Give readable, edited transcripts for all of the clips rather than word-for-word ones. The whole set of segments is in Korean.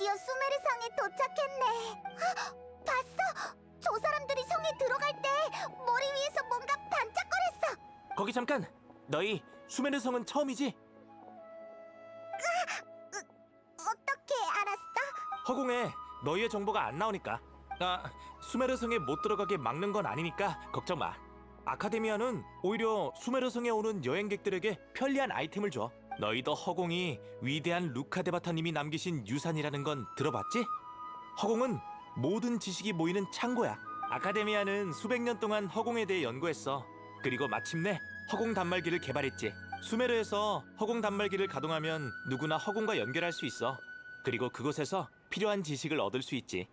드디어 수메르성에 도착했네. 헉, 봤어? 저 사람들이 성에 들어갈 때 머리 위에서 뭔가 반짝거렸어. 거기 잠깐! 너희 수메르 성은 처음이지? 어떻게 알았어? 허공에 너희의 정보가 안 나오니까. 수메르 성에 못 들어가게 막는 건 아니니까 걱정 마. 아카데미아는 오히려 수메르 성에 오는 여행객들에게 편리한 아이템을 줘. 너희도 허공이 위대한 루카데바타님이 남기신 유산이라는 건 들어봤지? 허공은 모든 지식이 모이는 창고야. 아카데미아는 수백 년 동안 허공에 대해 연구했어. 그리고 마침내 허공 단말기를 개발했지. 수메르에서 허공 단말기를 가동하면 누구나 허공과 연결할 수 있어. 그리고 그곳에서 필요한 지식을 얻을 수 있지.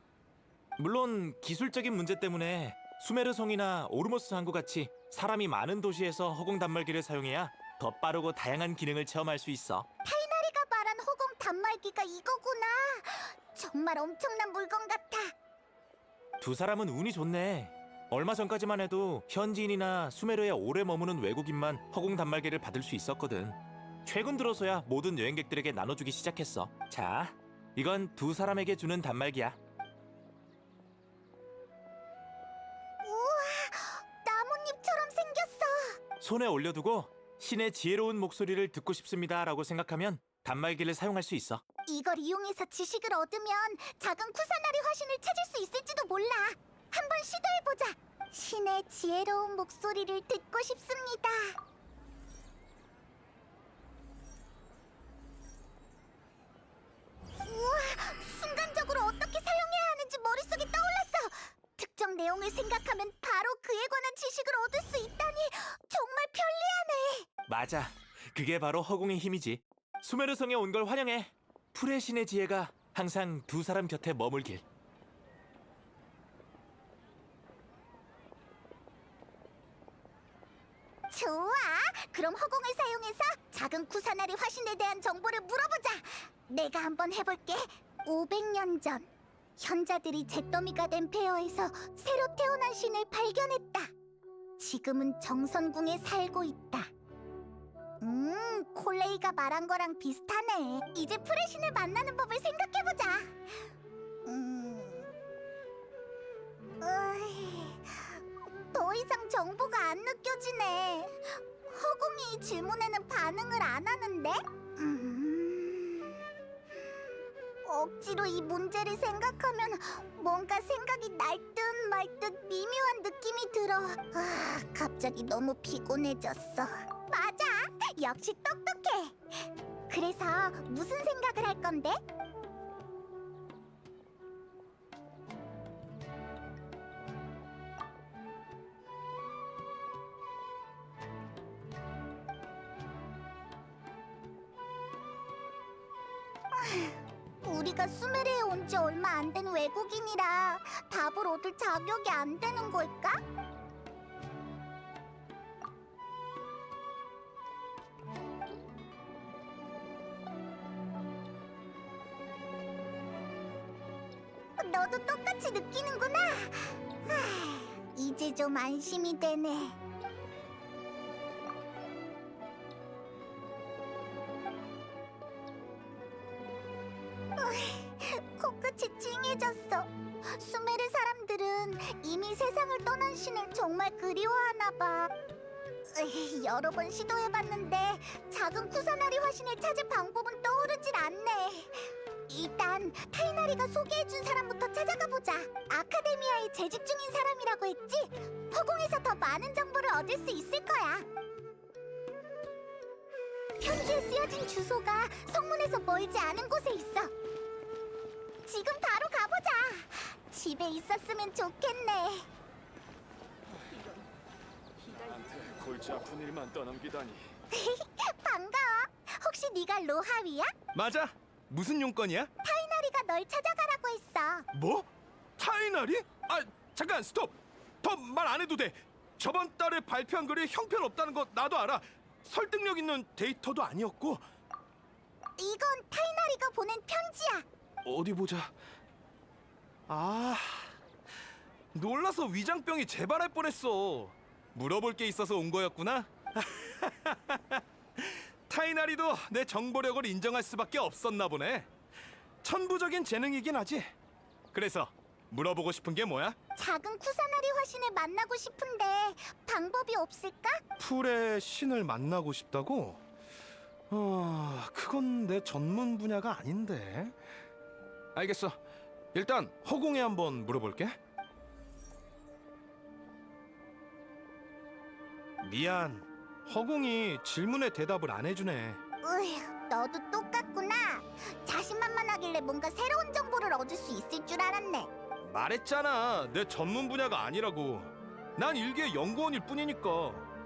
물론 기술적인 문제 때문에 수메르 성이나 오르모스 항구 같이 사람이 많은 도시에서 허공 단말기를 사용해야 더 빠르고 다양한 기능을 체험할 수 있어. 타이나리가 말한 허공 단말기가 이거구나. 정말 엄청난 물건 같아. 두 사람은 운이 좋네. 얼마 전까지만 해도 현지인이나 수메르에 오래 머무는 외국인만 허공 단말기를 받을 수 있었거든. 최근 들어서야 모든 여행객들에게 나눠주기 시작했어. 자, 이건 두 사람에게 주는 단말기야. 우와, 나뭇잎처럼 생겼어. 손에 올려두고 신의 지혜로운 목소리를 듣고 싶습니다라고 생각하면 단말기를 사용할 수 있어. 이걸 이용해서 지식을 얻으면 작은 쿠사나리 화신을 찾을 수 있을지도 몰라. 한번 시도해보자. 신의 지혜로운 목소리를 듣고 싶습니다. 우와, 순간적으로 어떻게 사용해야 하는지 머릿속에 떠올랐어. 특정 내용을 생각하면 바로 그에 관한 지식을 얻을 수 있다니 정말 편리하네. 맞아. 그게 바로 허공의 힘이지. 수메르 성에 온 걸 환영해. 풀의 신의 지혜가 항상 두 사람 곁에 머물길. 좋아, 그럼 허공을 사용해서 작은 쿠사나리 화신에 대한 정보를 물어보자. 내가 한번 해볼게. 500년 전 현자들이 잿더미가 된 폐허에서 새로 태어난 신을 발견했다. 지금은 정선궁에 살고 있다. 콜레이가 말한 거랑 비슷하네. 이제 풀의 신을 만나는 법을 생각해보자. 더 이상 정보가 안 느껴지네. 허공이 이 질문에는 반응을 안 하는데? 억지로 이 문제를 생각하면 뭔가 생각이 날 듯 말 듯 미묘한 느낌이 들어. 갑자기 너무 피곤해졌어. 맞아, 역시 똑똑해. 그래서 무슨 생각을 할 건데? 우리가 수메르에 온 지 얼마 안 된 외국인이라 답을 얻을 자격이 안 되는 걸까? 너도 똑같이 느끼는구나. 이제 좀 안심이 되네. 코끝이 찡해졌어. 수메르 사람들은 이미 세상을 떠난 신을 정말 그리워하나 봐. 여러 번 시도해봤는데 작은 쿠사나리 화신을 찾을 방법은 떠오르질 않네. 일단 타이나리가 소개해준 사람부터 찾아가 보자. 아카데미아에 재직 중인 사람이라고 했지? 허공에서 더 많은 정보를 얻을 수 있을 거야. 편지에 쓰여진 주소가 성문에서 멀지 않은 곳에 있어. 지금 바로 가보자. 집에 있었으면 좋겠네. 나한테 골치 아픈 일만 떠넘기다니. 반가워. 혹시 네가 로하위야? 맞아. 무슨 용건이야? 타이나리가 널 찾아가라고 했어. 뭐? 타이나리? 잠깐 스톱. 더 말 안 해도 돼. 저번 달에 발표한 글이 형편없다는 거 나도 알아. 설득력 있는 데이터도 아니었고. 이건 타이나리가 보낸 편지야. 어디 보자. 놀라서 위장병이 재발할 뻔했어. 물어볼 게 있어서 온 거였구나. 타이나리도 내 정보력을 인정할 수밖에 없었나 보네. 천부적인 재능이긴 하지. 그래서 물어보고 싶은 게 뭐야? 작은 쿠사나리 화신을 만나고 싶은데 방법이 없을까? 풀의 신을 만나고 싶다고? 그건 내 전문 분야가 아닌데. 알겠어. 일단 허공에 한번 물어볼게. 미안. 허공이 질문에 대답을 안 해주네. 으휴, 너도 똑같구나. 자신만만하길래 뭔가 새로운 정보를 얻을 수 있을 줄 알았네. 말했잖아. 내 전문 분야가 아니라고. 난 일개 연구원일 뿐이니까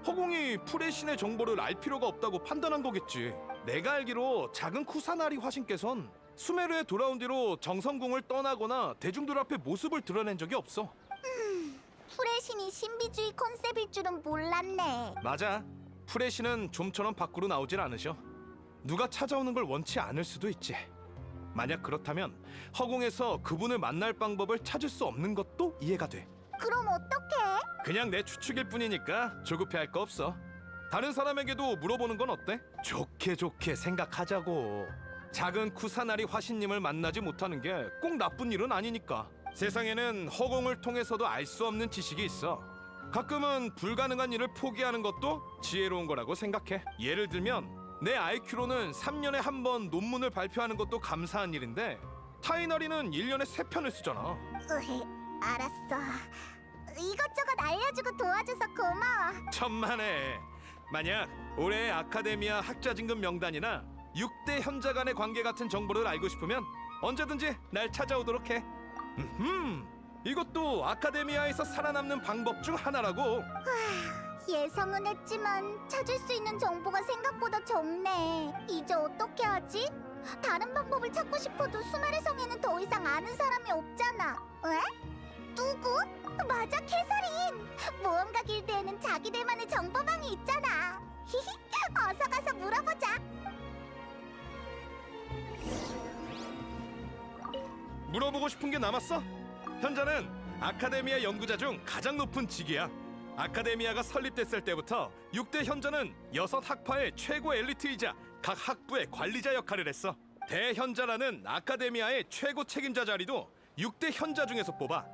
허공이 풀의 신의 정보를 알 필요가 없다고 판단한 거겠지. 내가 알기로 작은 쿠사나리 화신께선 수메르에 돌아온 뒤로 정성궁을 떠나거나 대중들 앞에 모습을 드러낸 적이 없어. 풀의 신이 신비주의 컨셉일 줄은 몰랐네. 맞아. 풀의 신은 좀처럼 밖으로 나오질 않으셔. 누가 찾아오는 걸 원치 않을 수도 있지. 만약 그렇다면 허공에서 그분을 만날 방법을 찾을 수 없는 것도 이해가 돼. 그럼 어떡해? 그냥 내 추측일 뿐이니까 조급해할 거 없어. 다른 사람에게도 물어보는 건 어때? 좋게 생각하자고. 작은 쿠사나리 화신님을 만나지 못하는 게 꼭 나쁜 일은 아니니까. 세상에는 허공을 통해서도 알 수 없는 지식이 있어. 가끔은 불가능한 일을 포기하는 것도 지혜로운 거라고 생각해. 예를 들면 내 IQ로는 3년에 한 번 논문을 발표하는 것도 감사한 일인데 타이너리는 1년에 3편을 쓰잖아. 으헤, 알았어. 이것저것 알려주고 도와줘서 고마워. 천만에. 만약 올해 아카데미아 학자진급 명단이나 6대 현자 간의 관계 같은 정보를 알고 싶으면 언제든지 날 찾아오도록 해. 이것도 아카데미아에서 살아남는 방법 중 하나라고. 예상은 했지만 찾을 수 있는 정보가 생각보다 적네. 이제 어떻게 하지? 다른 방법을 찾고 싶어도 수메르 성에는 더 이상 아는 사람이 없잖아. 에? 누구? 맞아, 캐서린. 모험가 길드에는 자기들만의 정보망이 있잖아. 히히, 어서 가서 물어보자. 물어보고 싶은 게 남았어? 현자는 아카데미아 연구자 중 가장 높은 직위야. 아카데미아가 설립됐을 때부터 6대 현자는 6학파의 최고 엘리트이자 각 학부의 관리자 역할을 했어. 대현자라는 아카데미아의 최고 책임자 자리도 6대 현자 중에서 뽑아.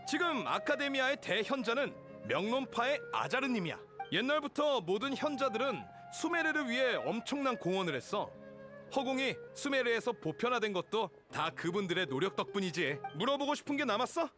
지금 아카데미아의 대현자는 명론파의 아자르님이야. 옛날부터 모든 현자들은 수메르를 위해 엄청난 공헌을 했어. 허공이 수메르에서 보편화된 것도 다 그분들의 노력 덕분이지. 물어보고 싶은 게 남았어?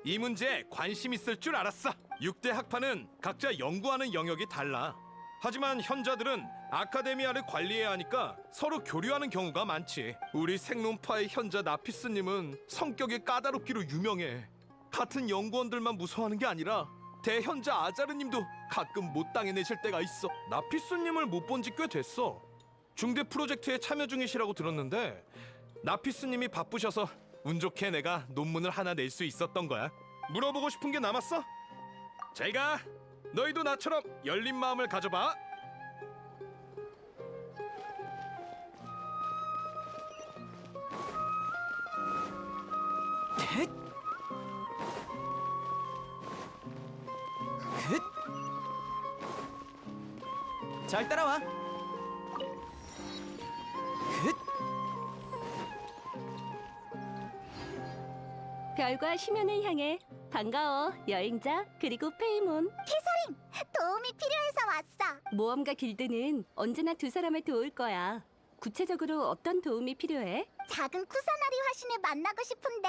이 문제에 관심 있을 줄 알았어. 6대 학파는 각자 연구하는 영역이 달라. 하지만 현자들은 아카데미아를 관리해야 하니까 서로 교류하는 경우가 많지. 우리 생론파의 현자 나피스님은 성격이 까다롭기로 유명해. 같은 연구원들만 무서워하는 게 아니라 대현자 아자르님도 가끔 못 당해내실 때가 있어. 나피스님을 못 본 지 꽤 됐어. 중대 프로젝트에 참여 중이시라고 들었는데 나피스님이 바쁘셔서 운 좋게 내가 논문을 하나 낼 수 있었던 거야. 물어보고 싶은 게 남았어? 잘 가. 너희도 나처럼 열린 마음을 가져봐. 잘 따라와. 별과 심연을 향해 반가워 여행자 그리고 페이몬. 도움이 필요해서 왔어. 모험가 길드는 언제나 두 사람을 도울 거야. 구체적으로 어떤 도움이 필요해? 작은 쿠사나리 화신을 만나고 싶은데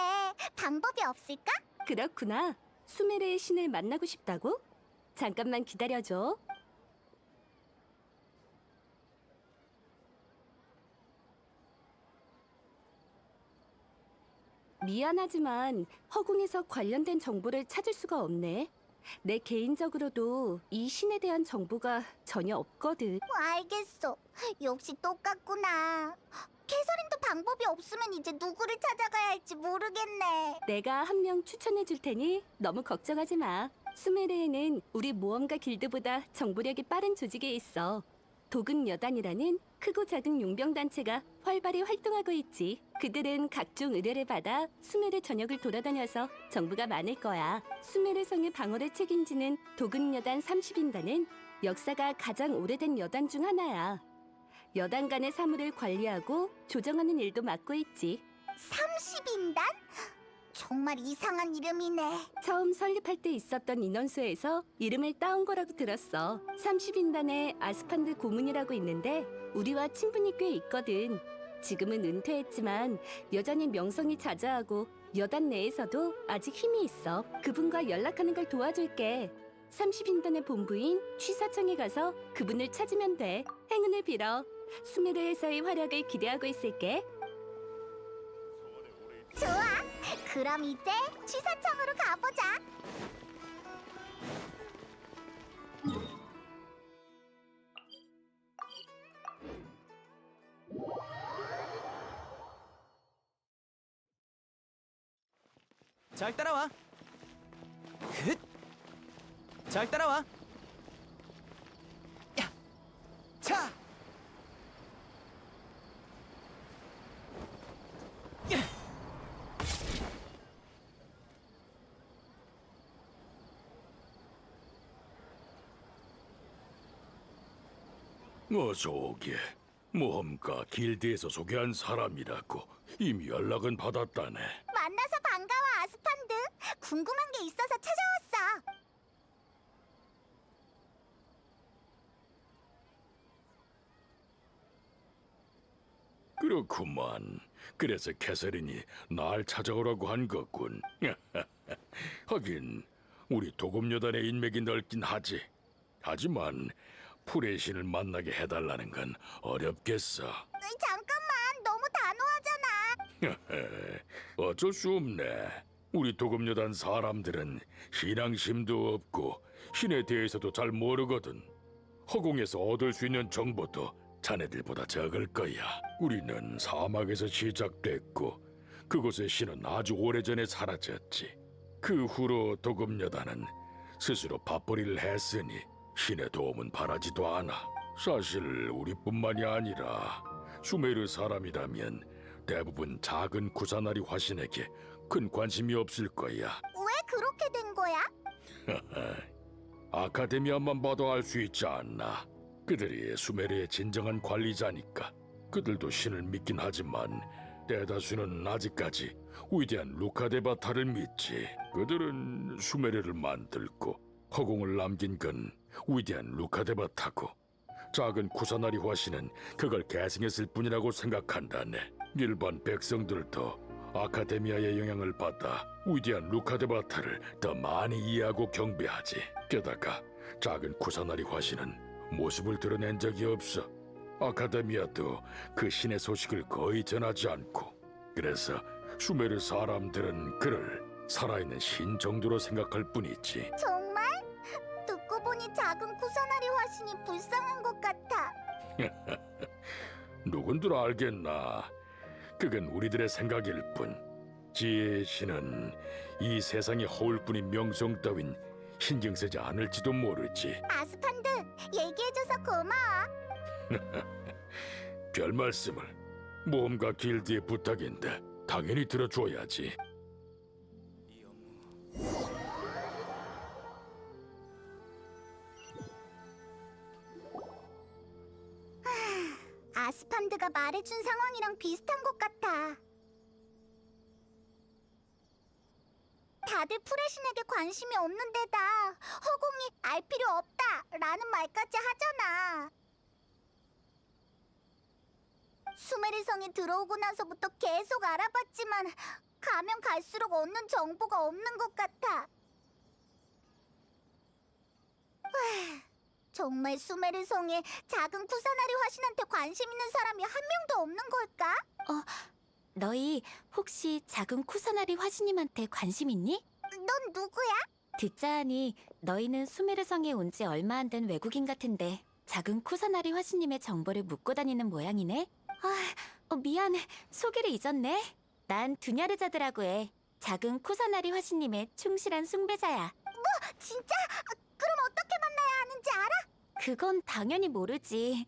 방법이 없을까? 그렇구나. 수메르의 신을 만나고 싶다고? 잠깐만 기다려줘. 미안하지만 허공에서 관련된 정보를 찾을 수가 없네. 내 개인적으로도 이 신에 대한 정보가 전혀 없거든. 알겠어. 역시 똑같구나. 캐서린도 방법이 없으면 이제 누구를 찾아가야 할지 모르겠네. 내가 한 명 추천해 줄 테니 너무 걱정하지 마. 수메르에는 우리 모험가 길드보다 정보력이 빠른 조직이 있어. 도금 여단이라는 크고 작은 용병 단체가 활발히 활동하고 있지. 그들은 각종 의뢰를 받아 수메르 전역을 돌아다녀서 정보가 많을 거야. 수메르 성의 방어를 책임지는 도금 여단 30인단은 역사가 가장 오래된 여단 중 하나야. 여단 간의 사물을 관리하고 조정하는 일도 맡고 있지. 30인단? 정말 이상한 이름이네. 처음 설립할 때 있었던 인원수에서 이름을 따온 거라고 들었어. 30인단에 아스판드 고문이라고 있는데 우리와 친분이 꽤 있거든. 지금은 은퇴했지만 여전히 명성이 자자하고 여단 내에서도 아직 힘이 있어. 그분과 연락하는 걸 도와줄게. 30인단의 본부인 취사청에 가서 그분을 찾으면 돼. 행운을 빌어. 수메르에서의 활약을 기대하고 있을게. 좋아. 그럼 이제 취사청으로 가보자. 잘 따라와. 흣. 잘 따라와. 야. 차. 야. 어서 오게. 모험가 길드에서 소개한 사람이라고. 이미 연락은 받았다네. 만나서 반가워, 아스판드. 궁금한 게 있어서 찾아왔어. 그렇구만. 그래서 캐서린이 날 찾아오라고 한 거군. 하긴 우리 도금여단의 인맥이 넓긴 하지. 하지만 풀의 신을 만나게 해달라는 건 어렵겠어. 잠깐만, 너무 단호하잖아. 어쩔 수 없네. 우리 도금여단 사람들은 신앙심도 없고 신에 대해서도 잘 모르거든. 허공에서 얻을 수 있는 정보도 자네들보다 적을 거야. 우리는 사막에서 시작됐고 그곳의 신은 아주 오래전에 사라졌지. 그 후로 도금여단은 스스로 밥벌이를 했으니 신의 도움은 바라지도 않아. 사실 우리뿐만이 아니라 수메르 사람이라면 대부분 작은 구사나리 화신에게 큰 관심이 없을 거야. 왜 그렇게 된 거야? 아카데미아만 봐도 알 수 있지 않나. 그들이 수메르의 진정한 관리자니까. 그들도 신을 믿긴 하지만 대다수는 아직까지 위대한 루카데바타를 믿지. 그들은 수메르를 만들고 허공을 남긴 건 위대한 루카데바타고 작은 쿠사나리 화신은 그걸 계승했을 뿐이라고 생각한다네. 일반 백성들도 아카데미아의 영향을 받아 위대한 루카데바타를 더 많이 이해하고 경배하지. 게다가 작은 쿠사나리 화신은 모습을 드러낸 적이 없어. 아카데미아도 그 신의 소식을 거의 전하지 않고. 그래서 수메르 사람들은 그를 살아있는 신 정도로 생각할 뿐이지. 정말? 듣고 보니 작은 구사나리 화신이 불쌍한 것 같아. 누군들 알겠나. 그건 우리들의 생각일 뿐. 지혜의 신은 이 세상에 허울뿐인 명성 따윈 신경 쓰지 않을지도 모르지. 아스판드, 얘기해줘서 고마워. 별 말씀을. 모험가 길드의 부탁인데 당연히 들어줘야지. 아스판드가 말해준 상황이랑 비슷한 것 같아. 다들 프레신에게 관심이 없는 데다 허공이 알 필요 없다라는 말까지 하잖아. 수메르성에 들어오고 나서부터 계속 알아봤지만 가면 갈수록 얻는 정보가 없는 것 같아. 정말 수메르성에 작은 쿠사나리 화신한테 관심 있는 사람이 한 명도 없는 걸까? 너희 혹시 작은 쿠사나리 화신님한테 관심 있니? 넌 누구야? 듣자 하니 너희는 수메르성에 온 지 얼마 안 된 외국인 같은데 작은 쿠사나리 화신님의 정보를 묻고 다니는 모양이네? 미안해. 소개를 잊었네. 난 두냐르자드라고 해. 작은 쿠사나리 화신님의 충실한 숭배자야. 진짜? 그럼 어떻게 만나야 하는지 알아? 그건 당연히 모르지.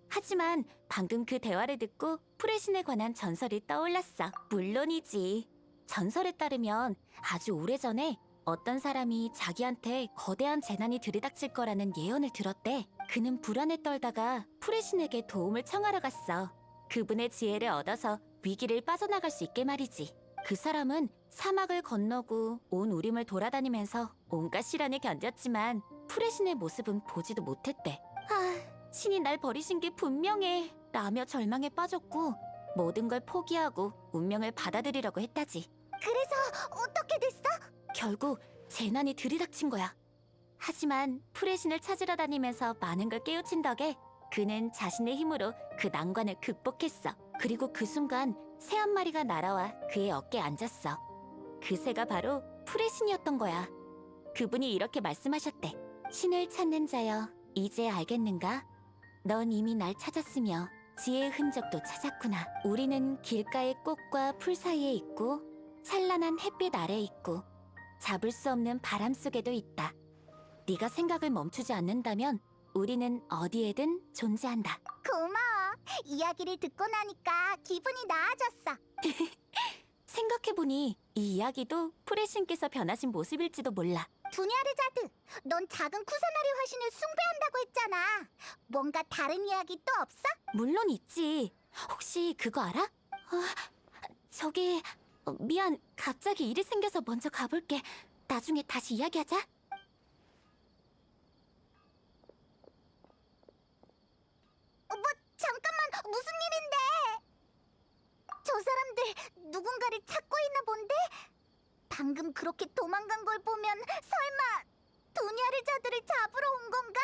하지만 방금 그 대화를 듣고 프레신에 관한 전설이 떠올랐어. 물론이지. 전설에 따르면 아주 오래전에 어떤 사람이 자기한테 거대한 재난이 들이닥칠 거라는 예언을 들었대. 그는 불안에 떨다가 프레신에게 도움을 청하러 갔어. 그분의 지혜를 얻어서 위기를 빠져나갈 수 있게 말이지. 그 사람은 사막을 건너고 온 우림을 돌아다니면서 온갖 시련을 견뎠지만 프레신의 모습은 보지도 못했대. 신이 날 버리신 게 분명해. 라며 절망에 빠졌고 모든 걸 포기하고 운명을 받아들이려고 했다지. 그래서 어떻게 됐어? 결국 재난이 들이닥친 거야. 하지만 프레신을 찾으러 다니면서 많은 걸 깨우친 덕에 그는 자신의 힘으로 그 난관을 극복했어. 그리고 그 순간 새 한 마리가 날아와 그의 어깨에 앉았어. 그 새가 바로 프레신이었던 거야. 그분이 이렇게 말씀하셨대. 신을 찾는 자여, 이제 알겠는가? 넌 이미 날 찾았으며 지혜의 흔적도 찾았구나. 우리는 길가의 꽃과 풀 사이에 있고 찬란한 햇빛 아래에 있고 잡을 수 없는 바람 속에도 있다. 네가 생각을 멈추지 않는다면 우리는 어디에든 존재한다. 고마워. 이야기를 듣고 나니까 기분이 나아졌어. 생각해보니 이 이야기도 프레신께서 변하신 모습일지도 몰라. 두냐르자드, 넌 작은 쿠사나리 화신을 숭배한다고 했잖아. 뭔가 다른 이야기 또 없어? 물론 있지. 혹시 그거 알아? 저기 미안. 갑자기 일이 생겨서 먼저 가볼게. 나중에 다시 이야기하자. 뭐 잠깐만, 무슨 일인데? 저 사람들 누군가를 찾고 있나 본데? 방금 그렇게 도망간 걸 보면 설마 두냐르자들을 잡으러 온 건가?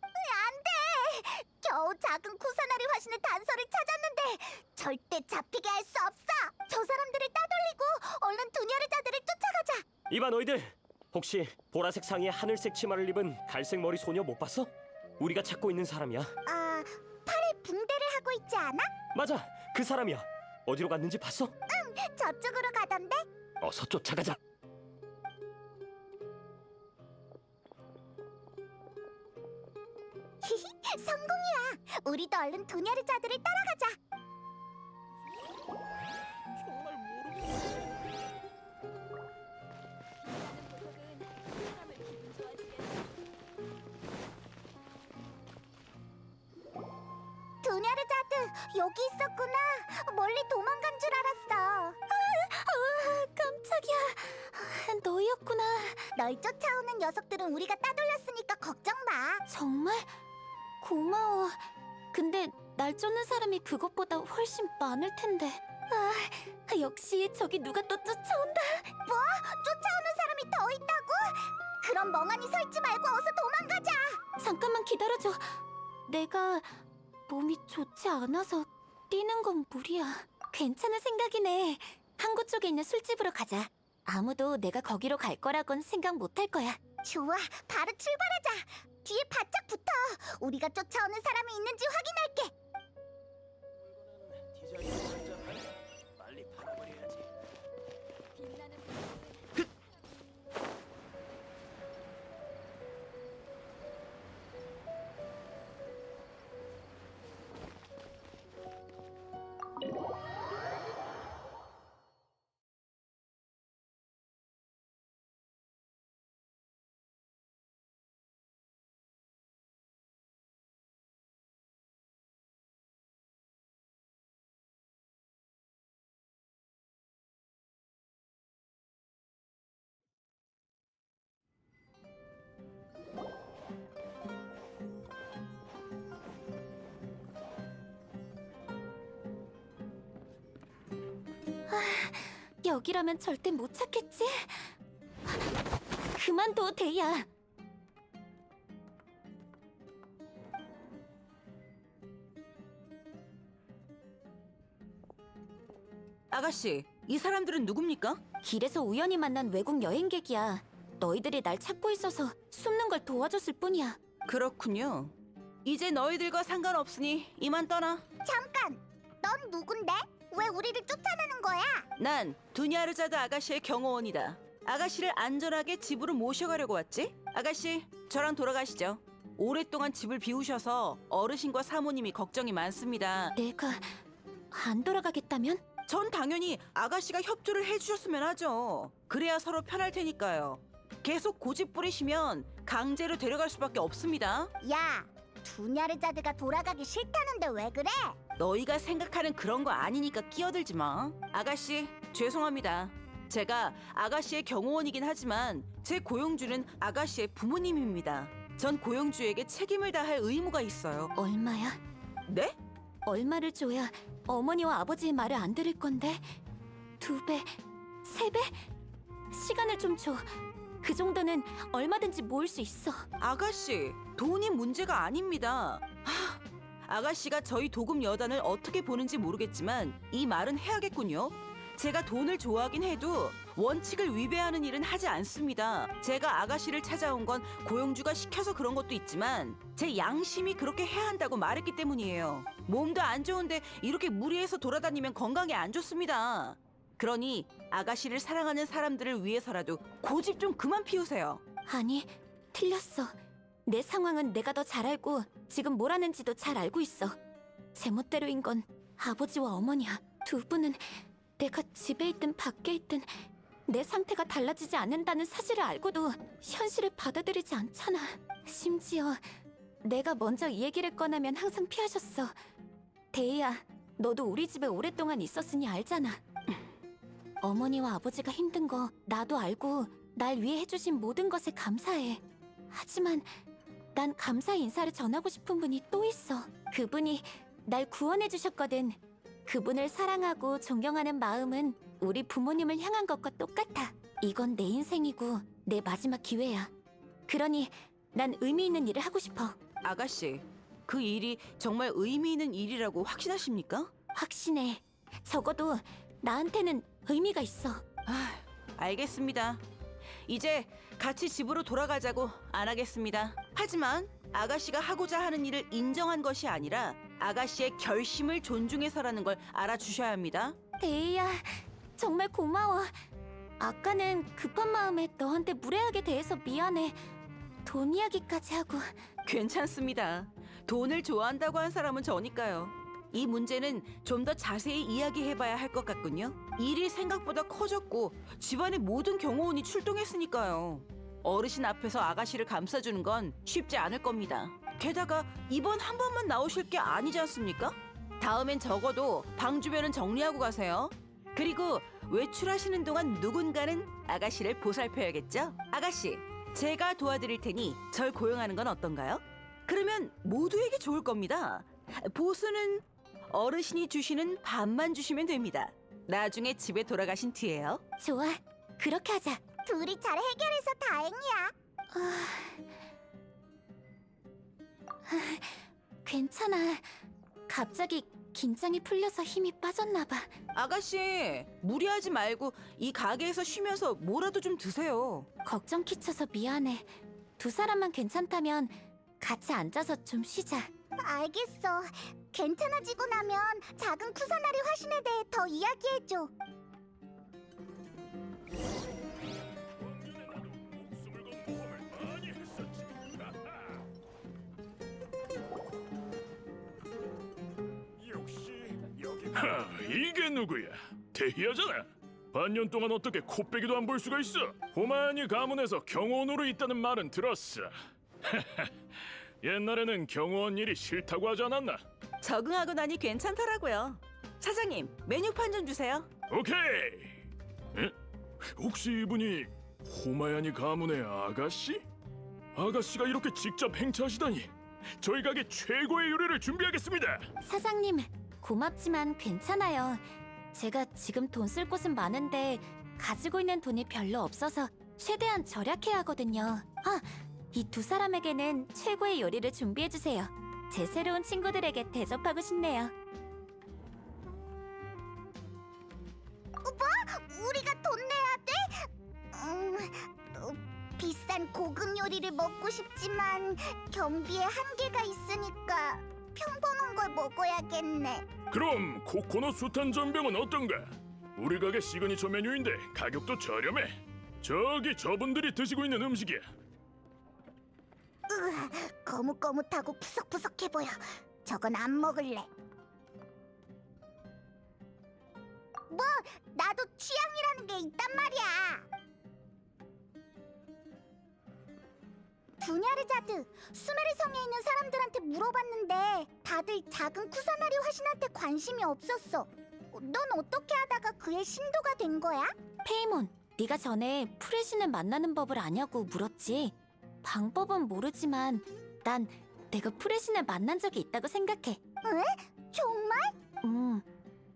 안 돼! 겨우 작은 쿠사나리 화신의 단서를 찾았는데 절대 잡히게 할 수 없어! 저 사람들을 따돌리고 얼른 두냐르자들을 쫓아가자! 이봐 너희들! 혹시 보라색 상의에 하늘색 치마를 입은 갈색 머리 소녀 못 봤어? 우리가 찾고 있는 사람이야. 아, 팔에 붕대를 하고 있지 않아? 맞아! 그 사람이야! 어디로 갔는지 봤어? 저쪽으로 가던데? 어서 쫓아가자! 성공이야! 우리도 얼른 두냐르자들을 따라가자! 두냐르자드, 여기 있었구나. 멀리 도망간 줄 알았어. 깜짝이야. 너였구나. 널 쫓아오는 녀석들은 우리가 따돌렸으니까 걱정 마. 정말 고마워. 근데 날 쫓는 사람이 그것보다 훨씬 많을 텐데. 역시 저기 누가 또 쫓아온다. 뭐? 쫓아오는 사람이 더 있다고? 그럼 멍하니 서 있지 말고 어서 도망가자. 잠깐만 기다려줘. 내가 몸이 좋지 않아서 뛰는 건 무리야. 괜찮은 생각이네. 항구 쪽에 있는 술집으로 가자. 아무도 내가 거기로 갈 거라곤 생각 못 할 거야. 좋아, 바로 출발하자. 뒤에 바짝 붙어. 우리가 쫓아오는 사람이 있는지 확인할게. 빨리 팔아버려야지. 여기라면 절대 못 찾겠지? 그만둬, 데이야. 아가씨, 이 사람들은 누굽니까? 길에서 우연히 만난 외국 여행객이야. 너희들이 날 찾고 있어서 숨는 걸 도와줬을 뿐이야. 그렇군요. 이제 너희들과 상관없으니 이만 떠나. 잠깐, 넌 누군데? 왜 우리를 쫓아내는 거야? 난 두냐르자드 아가씨의 경호원이다. 아가씨를 안전하게 집으로 모셔가려고 왔지? 아가씨, 저랑 돌아가시죠. 오랫동안 집을 비우셔서 어르신과 사모님이 걱정이 많습니다. 내가 안 돌아가겠다면? 전 당연히 아가씨가 협조를 해주셨으면 하죠. 그래야 서로 편할 테니까요. 계속 고집 부리시면 강제로 데려갈 수밖에 없습니다. 야, 두냐르자드가 돌아가기 싫다는데 왜 그래? 너희가 생각하는 그런 거 아니니까 끼어들지 마. 아가씨, 죄송합니다. 제가 아가씨의 경호원이긴 하지만 제 고용주는 아가씨의 부모님입니다. 전 고용주에게 책임을 다할 의무가 있어요. 얼마야? 네? 얼마를 줘야 어머니와 아버지의 말을 안 들을 건데? 2배? 3배? 시간을 좀 줘. 그 정도는 얼마든지 모을 수 있어. 아가씨, 돈이 문제가 아닙니다. 아가씨가 저희 도금 여단을 어떻게 보는지 모르겠지만 이 말은 해야겠군요. 제가 돈을 좋아하긴 해도 원칙을 위배하는 일은 하지 않습니다. 제가 아가씨를 찾아온 건 고용주가 시켜서 그런 것도 있지만 제 양심이 그렇게 해야 한다고 말했기 때문이에요. 몸도 안 좋은데 이렇게 무리해서 돌아다니면 건강에 안 좋습니다. 그러니 아가씨를 사랑하는 사람들을 위해서라도 고집 좀 그만 피우세요. 아니, 틀렸어. 내 상황은 내가 더 잘 알고 지금 뭘 하는지도 잘 알고 있어. 제멋대로인 건 아버지와 어머니야. 두 분은 내가 집에 있든 밖에 있든 내 상태가 달라지지 않는다는 사실을 알고도 현실을 받아들이지 않잖아. 심지어 내가 먼저 이 얘기를 꺼내면 항상 피하셨어. 데이야, 너도 우리 집에 오랫동안 있었으니 알잖아. 어머니와 아버지가 힘든 거 나도 알고 날 위해 해주신 모든 것에 감사해. 하지만 난 감사 인사를 전하고 싶은 분이 또 있어. 그분이 날 구원해 주셨거든. 그분을 사랑하고 존경하는 마음은 우리 부모님을 향한 것과 똑같아. 이건 내 인생이고 내 마지막 기회야. 그러니 난 의미 있는 일을 하고 싶어. 아가씨, 그 일이 정말 의미 있는 일이라고 확신하십니까? 확신해. 적어도 나한테는 의미가 있어. 알겠습니다. 이제 같이 집으로 돌아가자고 안 하겠습니다. 하지만 아가씨가 하고자 하는 일을 인정한 것이 아니라 아가씨의 결심을 존중해서라는 걸 알아주셔야 합니다. 데이야, 정말 고마워. 아까는 급한 마음에 너한테 무례하게 대해서 미안해. 돈 이야기까지 하고. 괜찮습니다. 돈을 좋아한다고 한 사람은 저니까요. 이 문제는 좀 더 자세히 이야기해봐야 할 것 같군요. 일이 생각보다 커졌고 집안의 모든 경호원이 출동했으니까요. 어르신 앞에서 아가씨를 감싸주는 건 쉽지 않을 겁니다. 게다가 이번 한 번만 나오실 게 아니지 않습니까? 다음엔 적어도 방 주변은 정리하고 가세요. 그리고 외출하시는 동안 누군가는 아가씨를 보살펴야겠죠? 아가씨, 제가 도와드릴 테니 절 고용하는 건 어떤가요? 그러면 모두에게 좋을 겁니다. 보수는 어르신이 주시는 반만 주시면 됩니다. 나중에 집에 돌아가신 뒤에요. 좋아, 그렇게 하자. 둘이 잘 해결해서 다행이야. 괜찮아. 갑자기 긴장이 풀려서 힘이 빠졌나 봐. 아가씨, 무리하지 말고 이 가게에서 쉬면서 뭐라도 좀 드세요. 걱정 끼쳐서 미안해. 두 사람만 괜찮다면 같이 앉아서 좀 쉬자. 알겠어. 괜찮아지고 나면 작은 쿠사나리 화신에 대해 더 이야기해줘. 하, 이게 누구야? 대희야잖아. 반년 동안 어떻게 코빼기도 안 볼 수가 있어? 호만이 가문에서 경호원으로 있다는 말은 들었어. 옛날에는 경호원 일이 싫다고 하지 않았나? 적응하고 나니 괜찮더라고요. 사장님, 메뉴판 좀 주세요. 오케이. 에? 혹시 이분이 호마야니 가문의 아가씨? 아가씨가 이렇게 직접 행차하시다니. 저희 가게 최고의 요리를 준비하겠습니다. 사장님, 고맙지만 괜찮아요. 제가 지금 돈 쓸 곳은 많은데 가지고 있는 돈이 별로 없어서 최대한 절약해야 하거든요. 이 두 사람에게는 최고의 요리를 준비해주세요. 제 새로운 친구들에게 대접하고 싶네요. 우리가 돈 내야 돼? 비싼 고급 요리를 먹고 싶지만 경비에 한계가 있으니까 평범한 걸 먹어야겠네. 그럼 코코넛 수탄 전병은 어떤가? 우리 가게 시그니처 메뉴인데 가격도 저렴해. 저기 저분들이 드시고 있는 음식이야. 거뭇거뭇하고 푸석푸석해 보여. 저건 안 먹을래. 뭐, 나도 취향이라는 게 있단 말이야. 두냐르자드, 수메르 성에 있는 사람들한테 물어봤는데 다들 작은 쿠사나리 화신한테 관심이 없었어. 넌 어떻게 하다가 그의 신도가 된 거야? 페이몬, 네가 전에 프레신을 만나는 법을 아냐고 물었지. 방법은 모르지만 난 내가 프레신을 만난 적이 있다고 생각해. 정말?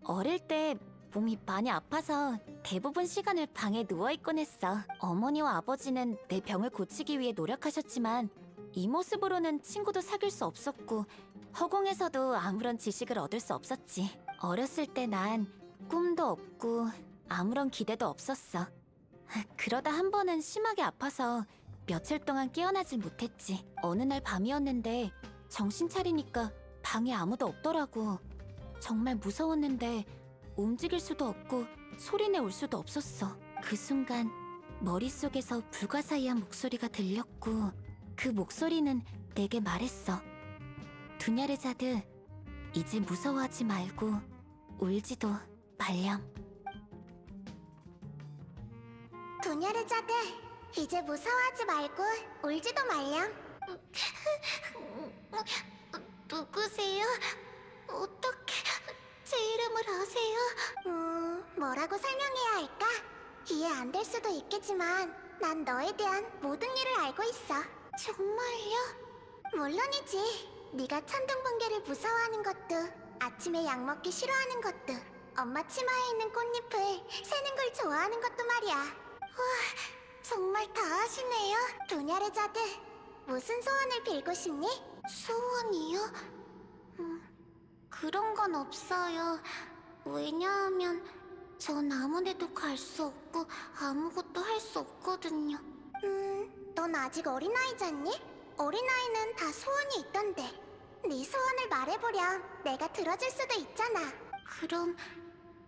어릴 때 몸이 많이 아파서 대부분 시간을 방에 누워있곤 했어. 어머니와 아버지는 내 병을 고치기 위해 노력하셨지만 이 모습으로는 친구도 사귈 수 없었고 허공에서도 아무런 지식을 얻을 수 없었지. 어렸을 때 난 꿈도 없고 아무런 기대도 없었어. 그러다 한 번은 심하게 아파서 며칠 동안 깨어나질 못했지. 어느 날 밤이었는데 정신 차리니까 방에 아무도 없더라고. 정말 무서웠는데 움직일 수도 없고 소리내올 수도 없었어. 그 순간 머릿속에서 불가사의한 목소리가 들렸고 그 목소리는 내게 말했어. 두냐르자드, 이제 무서워하지 말고 울지도 말렴. 두냐르자드, 이제 무서워하지 말고 울지도 말렴. 누구세요? 어떻게 제 이름을 아세요? 뭐라고 설명해야 할까? 이해 안 될 수도 있겠지만 난 너에 대한 모든 일을 알고 있어. 정말요? 물론이지. 네가 천둥번개를 무서워하는 것도, 아침에 약 먹기 싫어하는 것도, 엄마 치마에 있는 꽃잎을 새는 걸 좋아하는 것도 말이야. 우와, 정말 다 아시네요. 두냐르자드, 무슨 소원을 빌고 싶니? 소원이요? 그런 건 없어요. 왜냐하면 전 아무 데도 갈 수 없고 아무것도 할 수 없거든요. 넌 아직 어린아이잖니? 어린아이는 다 소원이 있던데. 네 소원을 말해보렴 내가 들어줄 수도 있잖아. 그럼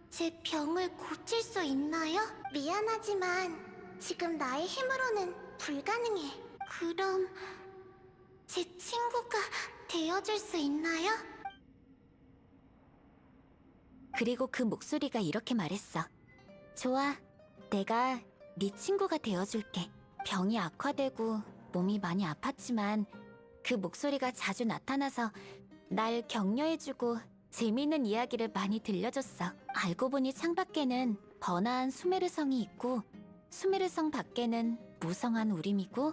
제 병을 고칠 수 있나요? 미안하지만 지금 나의 힘으로는 불가능해. 그럼 제 친구가 되어줄 수 있나요? 그리고 그 목소리가 이렇게 말했어. 좋아, 내가 네 친구가 되어줄게. 병이 악화되고 몸이 많이 아팠지만 그 목소리가 자주 나타나서 날 격려해주고 재미있는 이야기를 많이 들려줬어. 알고 보니 창밖에는 번화한 수메르성이 있고 수메르성 밖에는 무성한 우림이고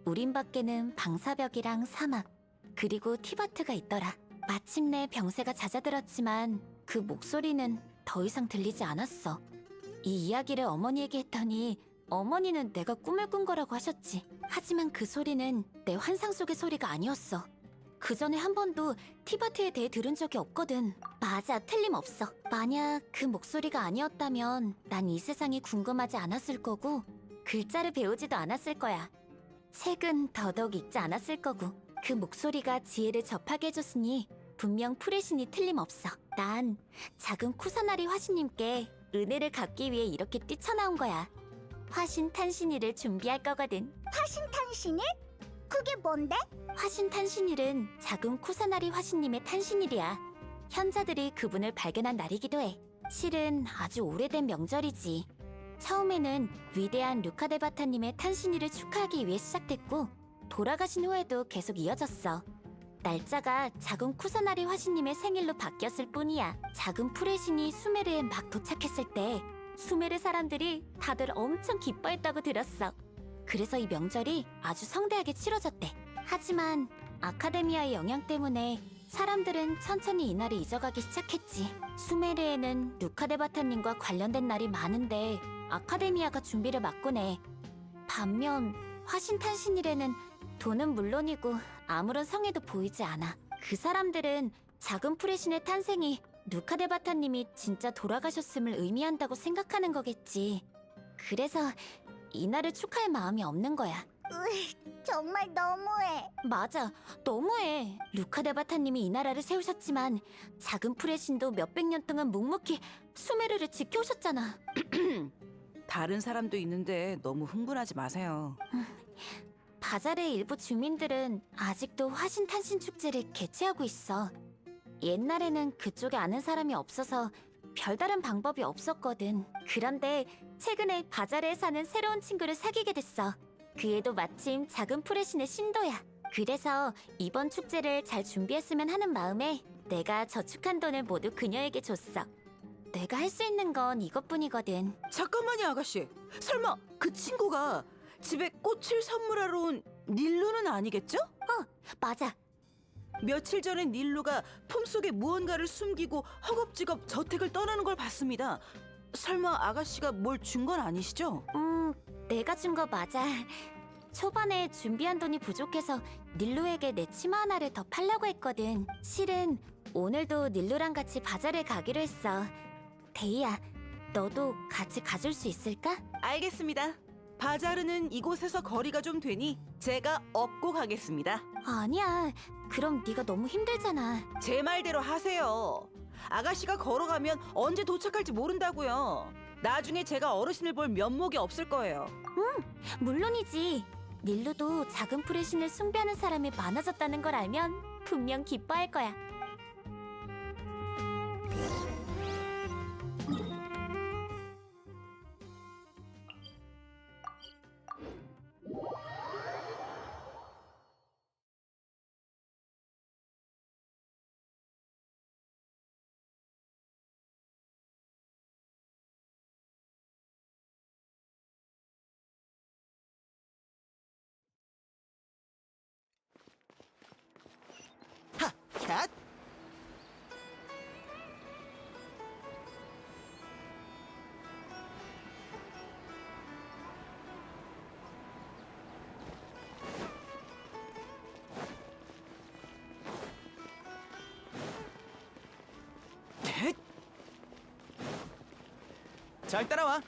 우림 밖에는 방사벽이랑 사막 그리고 티바트가 있더라. 마침내 병세가 잦아들었지만 그 목소리는 더 이상 들리지 않았어. 이 이야기를 어머니에게 했더니 어머니는 내가 꿈을 꾼 거라고 하셨지. 하지만 그 소리는 내 환상 속의 소리가 아니었어. 그 전에 한 번도 티바트에 대해 들은 적이 없거든. 맞아, 틀림없어. 만약 그 목소리가 아니었다면 난 이 세상이 궁금하지 않았을 거고 글자를 배우지도 않았을 거야. 책은 더더욱 읽지 않았을 거고 그 목소리가 지혜를 접하게 해줬으니 분명 프레신이 틀림없어. 난 작은 쿠사나리 화신님께 은혜를 갚기 위해 이렇게 뛰쳐나온 거야. 화신 탄신일을 준비할 거거든. 화신 탄신일? 그게 뭔데? 화신 탄신일은 작은 쿠사나리 화신님의 탄신일이야. 현자들이 그분을 발견한 날이기도 해. 실은 아주 오래된 명절이지. 처음에는 위대한 루카데바타님의 탄신일을 축하하기 위해 시작됐고 돌아가신 후에도 계속 이어졌어. 날짜가 작은 쿠사나리 화신님의 생일로 바뀌었을 뿐이야. 작은 프레신이 수메르에 막 도착했을 때 수메르 사람들이 다들 엄청 기뻐했다고 들었어. 그래서 이 명절이 아주 성대하게 치러졌대. 하지만 아카데미아의 영향 때문에 사람들은 천천히 이날을 잊어가기 시작했지. 수메르에는 루카데바타님과 관련된 날이 많은데 아카데미아가 준비를 맡곤 해. 반면 화신탄신일에는 돈은 물론이고 아무런 성에도 보이지 않아. 그 사람들은 작은 프레신의 탄생이 루카데바타님이 진짜 돌아가셨음을 의미한다고 생각하는 거겠지. 그래서 이날을 축하할 마음이 없는 거야. 정말 너무해. 맞아, 너무해. 루카데바타님이 이 나라를 세우셨지만 작은 프레신도 몇백 년 동안 묵묵히 수메르를 지켜오셨잖아. 다른 사람도 있는데 너무 흥분하지 마세요. 바잘의 일부 주민들은 아직도 화신탄신 축제를 개최하고 있어. 옛날에는 그쪽에 아는 사람이 없어서 별다른 방법이 없었거든. 그런데 최근에 바잘에 사는 새로운 친구를 사귀게 됐어. 그 애도 마침 작은 풀의 신의 신도야. 그래서 이번 축제를 잘 준비했으면 하는 마음에 내가 저축한 돈을 모두 그녀에게 줬어. 내가 할 수 있는 건 이것뿐이거든. 잠깐만요, 아가씨. 설마 그 친구가 집에 꽃을 선물하러 온 닐루는 아니겠죠? 맞아. 며칠 전에 닐루가 품속에 무언가를 숨기고 허겁지겁 저택을 떠나는 걸 봤습니다. 설마 아가씨가 뭘 준 건 아니시죠? 내가 준 거 맞아. 초반에 준비한 돈이 부족해서 닐루에게 내 치마 하나를 더 팔려고 했거든. 실은 오늘도 닐루랑 같이 바자를 가기로 했어. 데이야, 너도 같이 가줄 수 있을까? 알겠습니다. 바자르는 이곳에서 거리가 좀 되니 제가 업고 가겠습니다. 아니야. 그럼 네가 너무 힘들잖아. 제 말대로 하세요. 아가씨가 걸어가면 언제 도착할지 모른다고요. 나중에 제가 어르신을 볼 면목이 없을 거예요. 물론이지. 닐루도 작은 풀의 신을 숭배하는 사람이 많아졌다는 걸 알면 분명 기뻐할 거야. 하! 캬! 잘 따라와.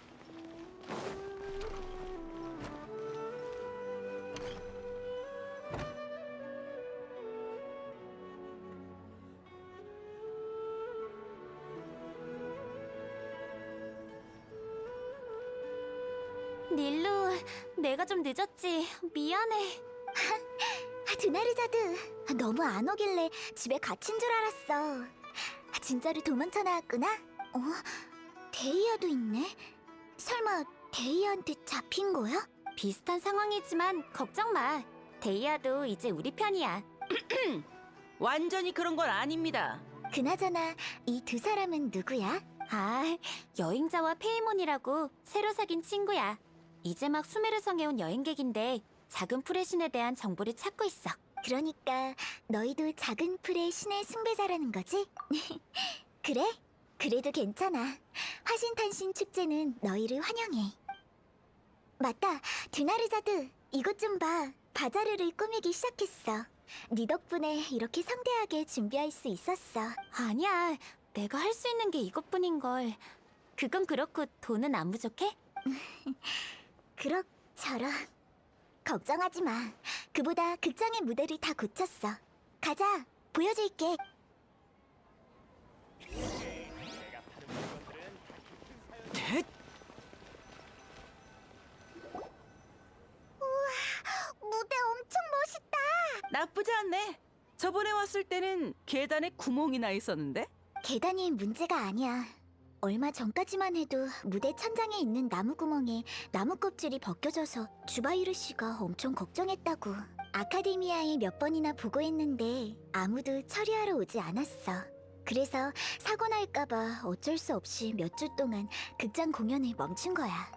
닐루, 내가 좀 늦었지. 미안해. 드나르자드, 너무 안 오길래 집에 갇힌 줄 알았어. 진짜로 도망쳐 나왔구나? 데이아도 있네? 설마 데이아한테 잡힌 거야? 비슷한 상황이지만 걱정 마. 데이아도 이제 우리 편이야. 완전히 그런 건 아닙니다. 그나저나 이 두 사람은 누구야? 아, 여행자와 페이몬이라고 새로 사귄 친구야. 이제 막 수메르성에 온 여행객인데 작은 풀의 신에 대한 정보를 찾고 있어. 그러니까 너희도 작은 풀의 신의 숭배자라는 거지? 그래? 그래도 괜찮아. 화신탄신 축제는 너희를 환영해. 맞다, 드나르자드, 이것 좀 봐. 바자르를 꾸미기 시작했어. 네 덕분에 이렇게 성대하게 준비할 수 있었어. 아니야, 내가 할 수 있는 게 이것뿐인걸. 그건 그렇고 돈은 안 부족해? 그럭저럭. 걱정하지 마. 그보다 극장의 무대를 다 고쳤어. 가자, 보여줄게. 무대 엄청 멋있다. 나쁘지 않네. 저번에 왔을 때는 계단에 구멍이 나 있었는데? 계단이 문제가 아니야. 얼마 전까지만 해도 무대 천장에 있는 나무 구멍에 나무 껍질이 벗겨져서 주바이르 씨가 엄청 걱정했다고. 아카데미아에 몇 번이나 보고했는데 아무도 처리하러 오지 않았어. 그래서 사고 날까봐 어쩔 수 없이 몇 주 동안 극장 공연을 멈춘 거야.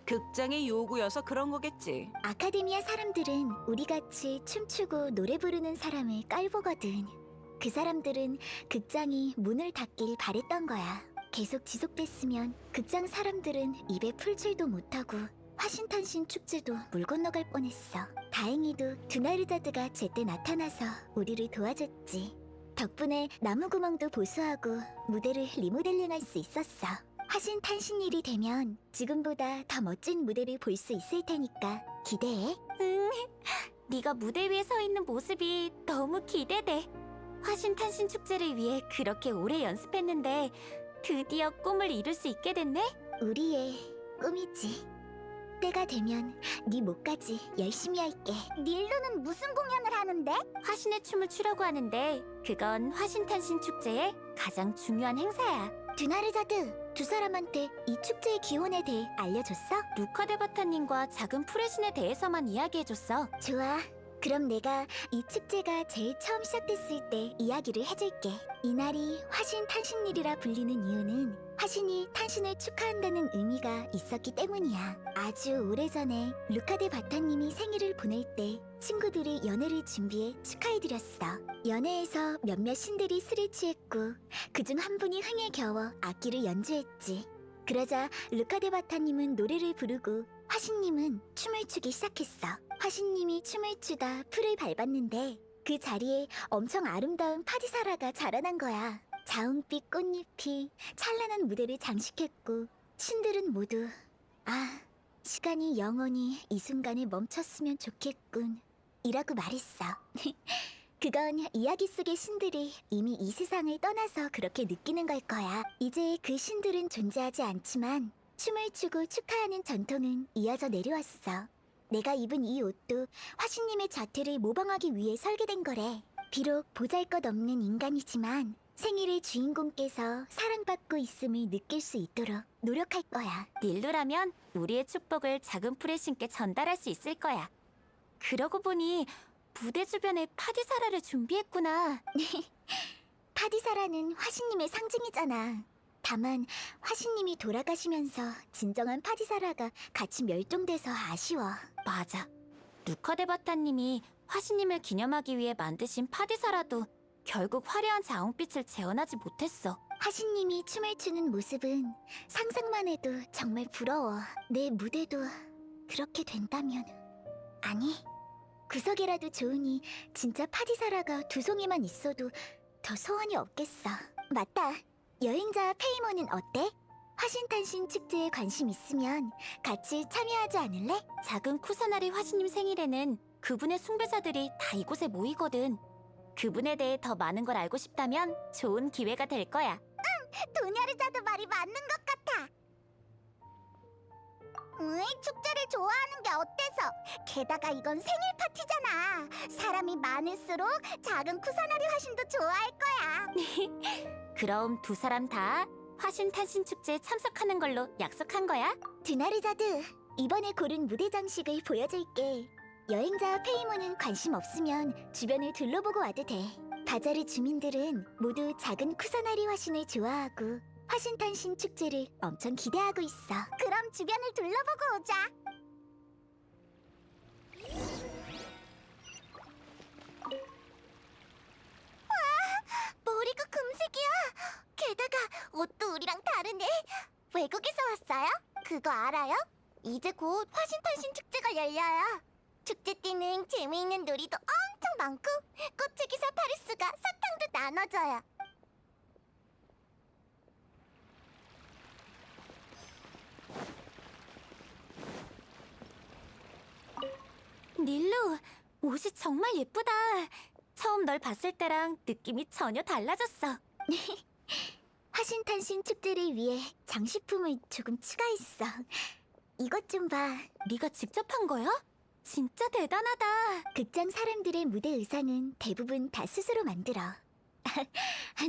극장의 요구여서 그런 거겠지. 아카데미아 사람들은 우리같이 춤추고 노래 부르는 사람을 깔보거든. 그 사람들은 극장이 문을 닫길 바랬던 거야. 계속 지속됐으면 극장 사람들은 입에 풀칠도 못하고 화신탄신 축제도 물 건너갈 뻔했어. 다행히도 두나르자드가 제때 나타나서 우리를 도와줬지. 덕분에 나무구멍도 보수하고 무대를 리모델링할 수 있었어. 화신탄신일이 되면 지금보다 더 멋진 무대를 볼 수 있을 테니까 기대해. 응, 네가 무대 위에 서 있는 모습이 너무 기대돼. 화신탄신 축제를 위해 그렇게 오래 연습했는데 드디어 꿈을 이룰 수 있게 됐네? 우리의 꿈이지. 때가 되면 네 목까지 열심히 할게. 닐루는 무슨 공연을 하는데? 화신의 춤을 추려고 하는데 그건 화신탄신 축제의 가장 중요한 행사야. 드나르자드, 두 사람한테 이 축제의 기원에 대해 알려줬어? 루카데바타님과 작은 프레신에 대해서만 이야기해줬어. 좋아. 그럼 내가 이 축제가 제일 처음 시작됐을 때 이야기를 해줄게. 이날이 화신 탄신일이라 불리는 이유는 화신이 탄신을 축하한다는 의미가 있었기 때문이야. 아주 오래전에 루카데 바타님이 생일을 보낼 때 친구들이 연회를 준비해 축하해드렸어. 연회에서 몇몇 신들이 술에 취했고 그중 한 분이 흥에 겨워 악기를 연주했지. 그러자 루카데 바타님은 노래를 부르고 화신님은 춤을 추기 시작했어. 화신님이 춤을 추다 풀을 밟았는데 그 자리에 엄청 아름다운 파디사라가 자라난 거야. 자홍빛 꽃잎이 찬란한 무대를 장식했고 신들은 모두 시간이 영원히 이 순간에 멈췄으면 좋겠군 이라고 말했어. 그건 이야기 속의 신들이 이미 이 세상을 떠나서 그렇게 느끼는 걸 거야. 이제 그 신들은 존재하지 않지만 춤을 추고 축하하는 전통은 이어져 내려왔어. 내가 입은 이 옷도 화신님의 자태를 모방하기 위해 설계된 거래. 비록 보잘것없는 인간이지만 생일의 주인공께서 사랑받고 있음을 느낄 수 있도록 노력할 거야. 닐루라면 우리의 축복을 작은 프레신께 전달할 수 있을 거야. 그러고 보니 무대 주변에 파디사라를 준비했구나. 파디사라는 화신님의 상징이잖아. 다만 화신님이 돌아가시면서 진정한 파디사라가 같이 멸종돼서 아쉬워. 맞아. 루카데바타님이 화신님을 기념하기 위해 만드신 파디사라도 결국 화려한 자홍빛을 재현하지 못했어. 화신님이 춤을 추는 모습은 상상만 해도 정말 부러워. 내 무대도 그렇게 된다면. 아니, 구석이라도 좋으니 진짜 파디사라가 두 송이만 있어도 더 소원이 없겠어. 맞다. 여행자 페이몬은 어때? 화신탄신 축제에 관심 있으면 같이 참여하지 않을래? 작은 쿠사나리 화신님 생일에는 그분의 숭배자들이 다 이곳에 모이거든. 그분에 대해 더 많은 걸 알고 싶다면 좋은 기회가 될 거야. 도냐르자도 말이 맞는 것 같아. 축제를 좋아하는 게 어때서? 게다가 이건 생일 파티잖아. 사람이 많을수록 작은 쿠사나리 화신도 좋아할 거야. 그럼 두 사람 다 화신 탄신 축제에 참석하는 걸로 약속한 거야? 드나르자드, 이번에 고른 무대 장식을 보여줄게. 여행자 페이몬은 관심 없으면 주변을 둘러보고 와도 돼. 바자르 주민들은 모두 작은 쿠사나리 화신을 좋아하고 화신탄신 축제를 엄청 기대하고 있어. 그럼 주변을 둘러보고 오자. 머리가 금색이야. 게다가 옷도 우리랑 다르네. 외국에서 왔어요? 그거 알아요? 이제 곧 화신탄신 축제가 열려요. 축제 때는 재미있는 놀이도 엄청 많고 꽃의 기사 파리스가 사탕도 나눠줘요. 닐루, 옷이 정말 예쁘다. 처음 널 봤을 때랑 느낌이 전혀 달라졌어. 화신탄신 축제를 위해 장식품을 조금 추가했어. 이것 좀 봐. 네가 직접 한 거야? 진짜 대단하다. 극장 사람들의 무대 의상은 대부분 다 스스로 만들어.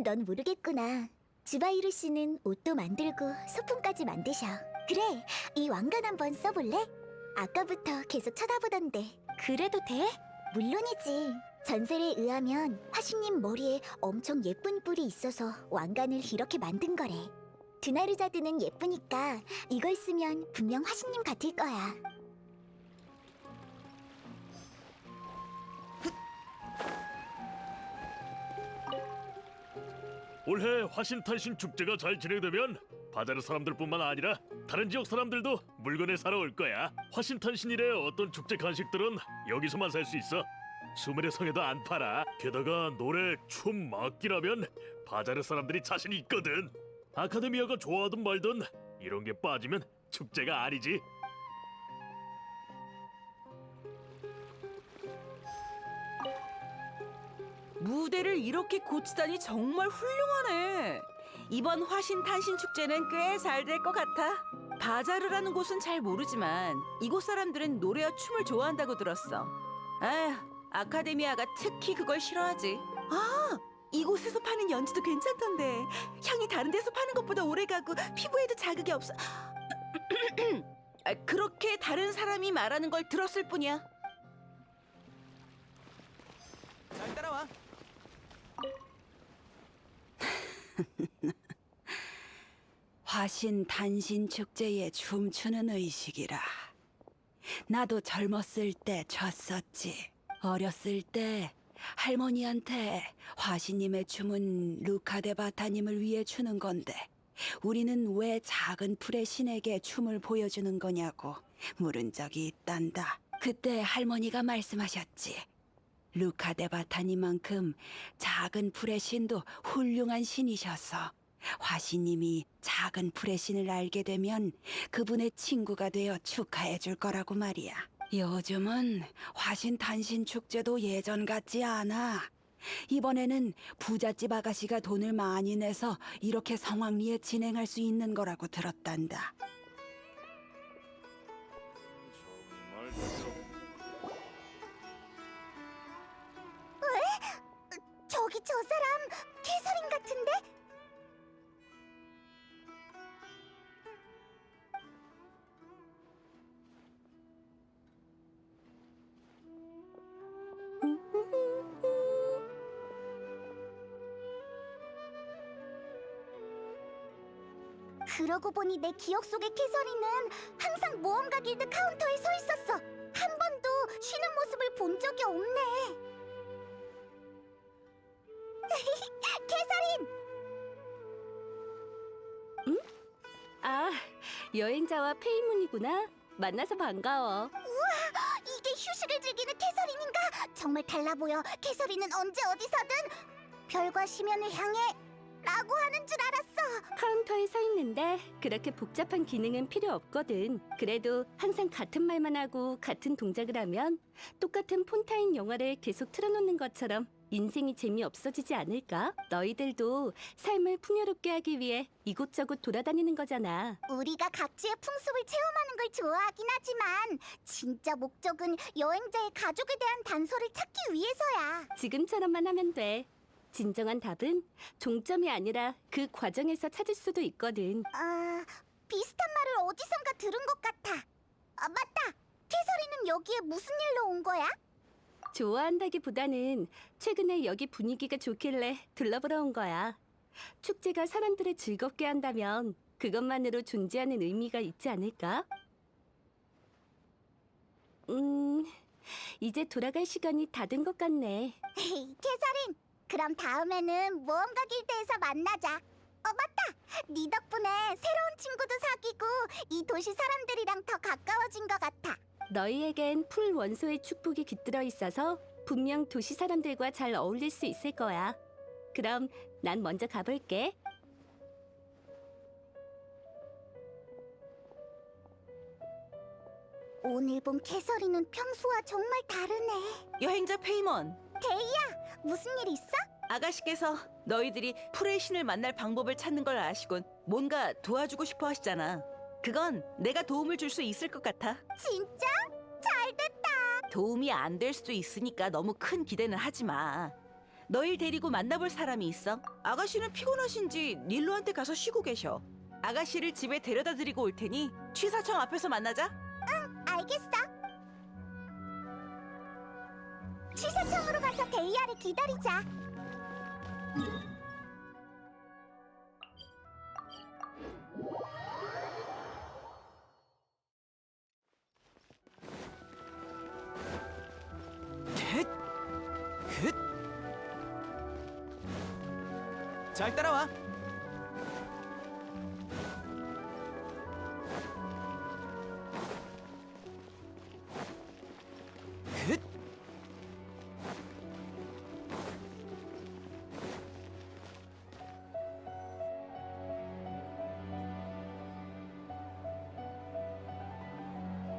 넌 모르겠구나. 주바이루 씨는 옷도 만들고 소품까지 만드셔. 그래, 이 왕관 한번 써볼래? 아까부터 계속 쳐다보던데. 그래도 돼? 물론이지. 전설에 의하면 화신님 머리에 엄청 예쁜 뿔이 있어서 왕관을 이렇게 만든 거래. 드나르자드는 예쁘니까 이걸 쓰면 분명 화신님 같을 거야. 올해 화신탄신 축제가 잘 진행되면 바자르 사람들뿐만 아니라 다른 지역 사람들도 물건을 사러 올 거야. 화신탄신일에 어떤 축제 간식들은 여기서만 살 수 있어. 수메르 성에도 안 팔아. 게다가 노래, 춤, 악기라면 바자르 사람들이 자신 있거든. 아카데미아가 좋아하든 말든 이런 게 빠지면 축제가 아니지. 무대를 이렇게 고치다니 정말 훌륭하네. 이번 화신탄신 축제는 꽤 잘 될 것 같아. 바자르라는 곳은 잘 모르지만 이곳 사람들은 노래와 춤을 좋아한다고 들었어. 아휴, 아카데미아가 특히 그걸 싫어하지. 이곳에서 파는 연지도 괜찮던데 향이 다른 데서 파는 것보다 오래가고 피부에도 자극이 없어. 그렇게 다른 사람이 말하는 걸 들었을 뿐이야. 잘 따라와. 화신 단신 축제에 춤추는 의식이라. 나도 젊었을 때 췄었지. 어렸을 때 할머니한테 화신님의 춤은 루카데바타님을 위해 추는 건데 우리는 왜 작은 풀의 신에게 춤을 보여주는 거냐고 물은 적이 있단다. 그때 할머니가 말씀하셨지. 루카데바타님만큼 작은 풀의 신도 훌륭한 신이셔서 화신님이 작은 풀의 신을 알게 되면 그분의 친구가 되어 축하해 줄 거라고 말이야. 요즘은 화신 단신 축제도 예전 같지 않아. 이번에는 부잣집 아가씨가 돈을 많이 내서 이렇게 성황리에 진행할 수 있는 거라고 들었단다. 저기 저 사람 캐서린 같은데? 그러고 보니 내 기억 속의 캐서린은 항상 모험가 길드 카운터에 서 있었어. 한 번도 쉬는 모습을 본 적이 없네. 캐서린! 아, 여행자와 페이문이구나. 만나서 반가워. 이게 휴식을 즐기는 캐서린인가? 정말 달라 보여. 캐서린은 언제 어디서든 별과 심연을 향해 라고 하는 줄 알았어. 카운터에 서 있는데 그렇게 복잡한 기능은 필요 없거든. 그래도 항상 같은 말만 하고 같은 동작을 하면 똑같은 폰타인 영화를 계속 틀어놓는 것처럼 인생이 재미없어지지 않을까? 너희들도 삶을 풍요롭게 하기 위해 이곳저곳 돌아다니는 거잖아. 우리가 각지의 풍습을 체험하는 걸 좋아하긴 하지만 진짜 목적은 여행자의 가족에 대한 단서를 찾기 위해서야. 지금처럼만 하면 돼. 진정한 답은 종점이 아니라 그 과정에서 찾을 수도 있거든. 아, 비슷한 말을 어디선가 들은 것 같아. 아, 맞다. 캐서린은 여기에 무슨 일로 온 거야? 좋아한다기보다는 최근에 여기 분위기가 좋길래 둘러보러 온 거야. 축제가 사람들을 즐겁게 한다면 그것만으로 존재하는 의미가 있지 않을까? 이제 돌아갈 시간이 다 된 것 같네. 캐서린, 그럼 다음에는 모험가 길드에서 만나자. 맞다. 네 덕분에 새로운 친구도 사귀고 이 도시 사람들이랑 더 가까워진 것 같아. 너희에겐 풀 원소의 축복이 깃들어 있어서 분명 도시 사람들과 잘 어울릴 수 있을 거야. 그럼 난 먼저 가볼게. 오늘 본 캐서린은 평소와 정말 다르네. 여행자 페이먼, 데이야, 무슨 일 있어? 아가씨께서 너희들이 풀의 신을 만날 방법을 찾는 걸 아시곤 뭔가 도와주고 싶어 하시잖아. 그건 내가 도움을 줄 수 있을 것 같아. 진짜? 잘됐다. 도움이 안 될 수도 있으니까 너무 큰 기대는 하지 마. 너희 데리고 만나볼 사람이 있어. 아가씨는 피곤하신지 닐로한테 가서 쉬고 계셔. 아가씨를 집에 데려다 드리고 올 테니 취사청 앞에서 만나자. 알겠어. 취사청으로 가서 데이아를 기다리자. 잘 따라와.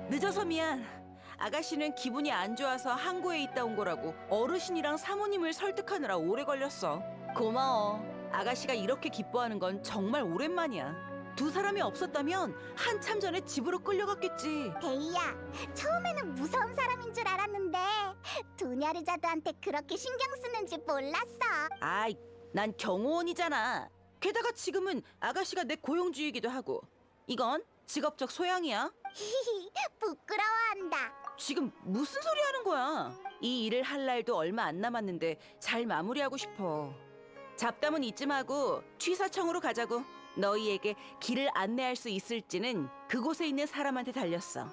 늦어서 미안. 아가씨는 기분이 안 좋아서 항구에 있다 온 거라고 어르신이랑 사모님을 설득하느라 오래 걸렸어. 고마워. 아가씨가 이렇게 기뻐하는 건 정말 오랜만이야. 두 사람이 없었다면 한참 전에 집으로 끌려갔겠지. 데이야, 처음에는 무서운 사람인 줄 알았는데 두 루니아르자드한테 그렇게 신경 쓰는지 몰랐어. 아이, 난 경호원이잖아. 게다가 지금은 아가씨가 내 고용주이기도 하고. 이건 직업적 소양이야. 부끄러워한다. 지금 무슨 소리 하는 거야? 이 일을 할 날도 얼마 안 남았는데 잘 마무리하고 싶어. 잡담은 이쯤 하고 취사청으로 가자고. 너희에게 길을 안내할 수 있을지는 그곳에 있는 사람한테 달렸어.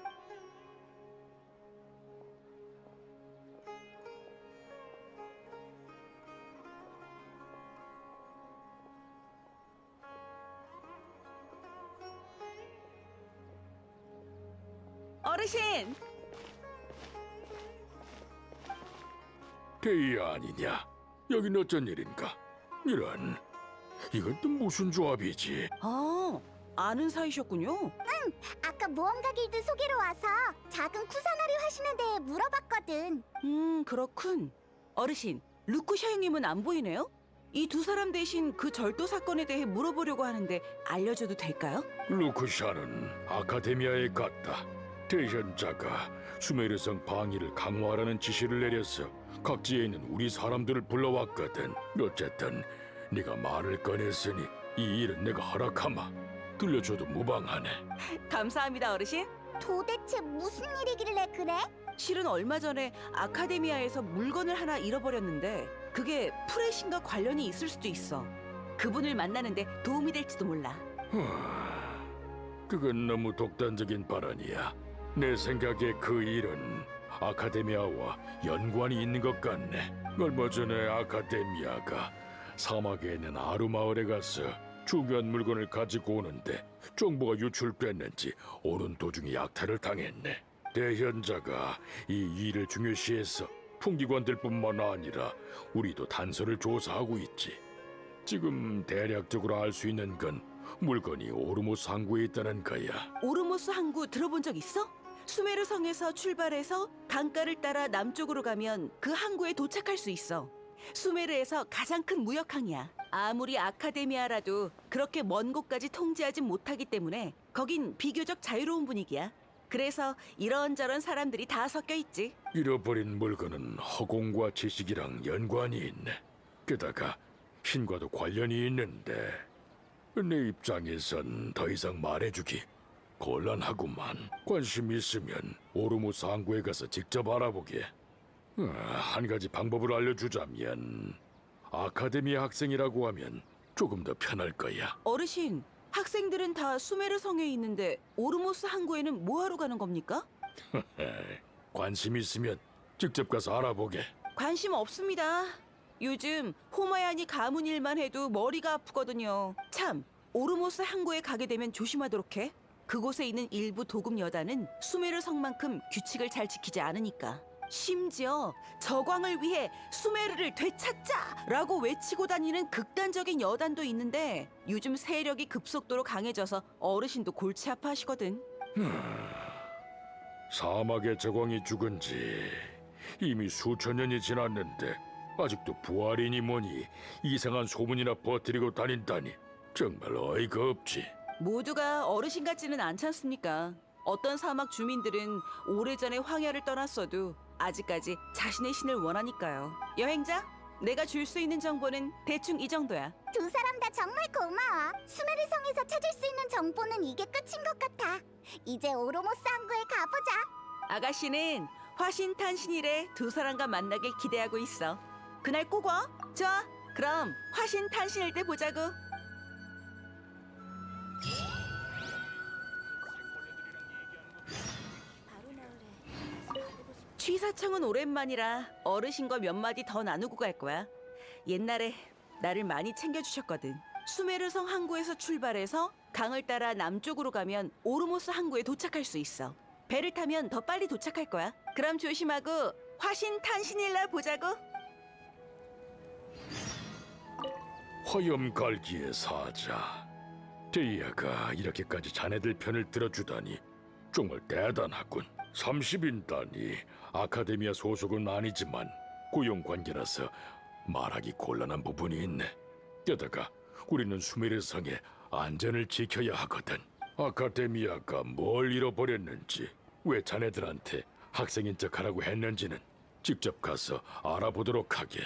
어르신! 대의야 아니냐? 여긴 어쩐 일인가? 이런, 이건 또 무슨 조합이지? 아, 아는 사이셨군요. 아까 무언가 길드 소개로 와서 작은 쿠사나리 화신에 대해 물어봤거든. 그렇군. 어르신, 루쿠샤 형님은 안 보이네요? 이 두 사람 대신 그 절도 사건에 대해 물어보려고 하는데 알려줘도 될까요? 루크샤는 아카데미아에 갔다. 대현자가 수메르성 방위를 강화하라는 지시를 내려서 각지에 있는 우리 사람들을 불러왔거든. 어쨌든 네가 말을 꺼냈으니 이 일은 내가 허락하마. 들려줘도 무방하네. 감사합니다, 어르신. 도대체 무슨 일이길래 그래? 실은 얼마 전에 아카데미아에서 물건을 하나 잃어버렸는데 그게 프레신과 관련이 있을 수도 있어. 그분을 만나는데 도움이 될지도 몰라. 그건 너무 독단적인 발언이야. 내 생각에 그 일은 아카데미아와 연관이 있는 것 같네. 얼마 전에 아카데미아가 사막에 있는 아루 마을에 가서 중요한 물건을 가지고 오는데 정보가 유출됐는지 오는 도중에 약탈을 당했네. 대현자가 이 일을 중요시해서 풍기관들뿐만 아니라 우리도 단서를 조사하고 있지. 지금 대략적으로 알 수 있는 건 물건이 오르모스 항구에 있다는 거야. 오르모스 항구 들어본 적 있어? 수메르 성에서 출발해서 강가를 따라 남쪽으로 가면 그 항구에 도착할 수 있어. 수메르에서 가장 큰 무역항이야. 아무리 아카데미아라도 그렇게 먼 곳까지 통제하진 못하기 때문에 거긴 비교적 자유로운 분위기야. 그래서 이런저런 사람들이 다 섞여 있지. 잃어버린 물건은 허공과 지식이랑 연관이 있네. 게다가 신과도 관련이 있는데 내 입장에선 더 이상 말해주기 곤란하구만. 관심 있으면 오르모스 항구에 가서 직접 알아보게. 한 가지 방법을 알려주자면 아카데미아 학생이라고 하면 조금 더 편할 거야. 어르신, 학생들은 다 수메르 성에 있는데 오르모스 항구에는 뭐하러 가는 겁니까? 관심 있으면 직접 가서 알아보게. 관심 없습니다. 요즘 호마야니 가문 일만 해도 머리가 아프거든요. 참, 오르모스 항구에 가게 되면 조심하도록 해. 그곳에 있는 일부 도금 여단은 수메르 성만큼 규칙을 잘 지키지 않으니까. 심지어 저광을 위해 수메르를 되찾자라고 외치고 다니는 극단적인 여단도 있는데 요즘 세력이 급속도로 강해져서 어르신도 골치 아파하시거든. 사막의 저광이 죽은 지 이미 수천 년이 지났는데 아직도 부활이니 뭐니 이상한 소문이나 퍼뜨리고 다닌다니 정말 어이가 없지. 모두가 어르신 같지는 않지 않습니까? 어떤 사막 주민들은 오래전에 황야를 떠났어도 아직까지 자신의 신을 원하니까요. 여행자, 내가 줄 수 있는 정보는 대충 이 정도야. 두 사람 다 정말 고마워. 수메르 성에서 찾을 수 있는 정보는 이게 끝인 것 같아. 이제 오로모스 항구에 가보자. 아가씨는 화신탄신일에 두 사람과 만나길 기대하고 있어. 그날 꼭 와. 좋아, 그럼 화신탄신일 때 보자고. 취사청은 오랜만이라 어르신과 몇 마디 더 나누고 갈 거야. 옛날에 나를 많이 챙겨주셨거든. 수메르성 항구에서 출발해서 강을 따라 남쪽으로 가면 오르모스 항구에 도착할 수 있어. 배를 타면 더 빨리 도착할 거야. 그럼 조심하고 화신탄신일날 보자고. 화염갈기의 사자 데이아가 이렇게까지 자네들 편을 들어주다니 정말 대단하군. 30인단이 아카데미아 소속은 아니지만 고용관계라서 말하기 곤란한 부분이 있네. 게다가 우리는 수메르 성의 안전을 지켜야 하거든. 아카데미아가 뭘 잃어버렸는지 왜 자네들한테 학생인 척하라고 했는지는 직접 가서 알아보도록 하게.